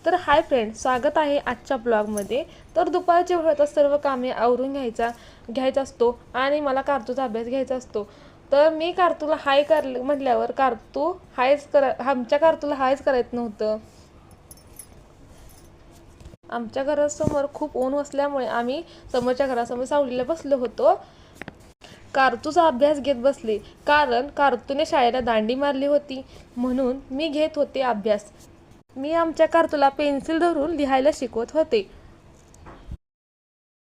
तर hi friend, स्वागत आहे आजच्या ब्लॉगमध्ये. तर दुपारच्या वेळेत सर्व कामे आवरून घ्यायचा असतो आणि मला कार्तूचा अभ्यास घ्यायचा असतो. तर मी कार्तूला हाय म्हटल्यावर कार्तू आमच्या कार्तूला हायच करायचं नव्हतं. आमच्या घरासमोर खूप ऊन असल्यामुळे आम्ही समोरच्या घरासमोर सावलीला बसलो होतो. कार्तूचा अभ्यास घेत बसले, कारण कार्तूने शाळेला दांडी मारली होती म्हणून मी घेत होते अभ्यास. मी आमच्या कार्तूला पेन्सिल धरून लिहायला शिकवत होते,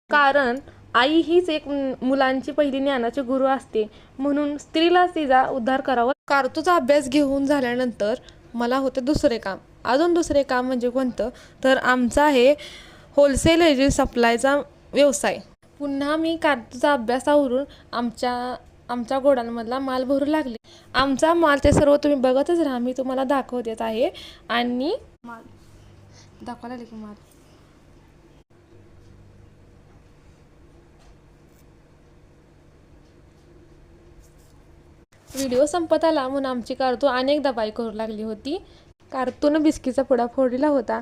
कारण आई हीच एक मुलांची पहिली ज्ञानाची गुरु असते, म्हणून स्त्रीला तिचा उद्धार करावा. कार्तूचा अभ्यास घेऊन झाल्यानंतर मला होते दुसरे काम म्हणजे कोणतं, तर आमचा आहे होलसेल एजंट सप्लायचा व्यवसाय. पुन्हा मी कार्तूचा अभ्यास आवरून आमच्या गोडांमधला माल भरू लागले. आमचा माल ते सर्व तुम्ही बघतच राहा, मी तुम्हाला दाखवत आहे. आणि माल दाखवायला की माल व्हिडिओ संपत आला म्हणून आमची कार्तू अनेकदा बाई करू लागली होती. कार्तूनं बिस्कीचा पुडा फोडला होता,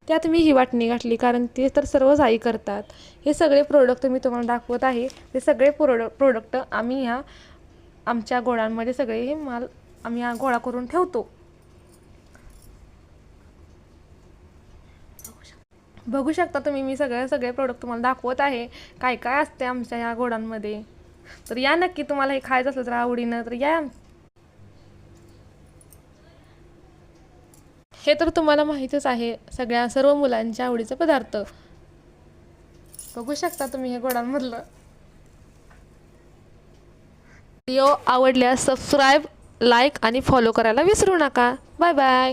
त्यात मी ही वाटणी घातली, कारण ते तर सर्वच आई करतात. हे सगळे प्रोडक्ट मी तुम्हाला दाखवत आहे. ते सगळे प्रोडक्ट आम्ही आमच्या गोळ्यांमध्ये सगळे हे माल आम्ही गोळा करून ठेवतो. बघू शकता तुम्ही, मी सगळे प्रोडक्ट तुम्हाला दाखवत आहे काय काय असते आमच्या ह्या गोडांमध्ये. तर या नक्की, तुम्हाला हे खायचं असलं तर आवडीनं तर या. हे तर तुम्हाला माहीतच आहे, सर्व मुलांच्या आवडीचा पदार्थ. बघू शकता तुम्ही हे गोडांमधलं. व्हिडिओ आवडल्यास सबस्क्राईब, लाईक आणि फॉलो करायला विसरू नका. Bye bye.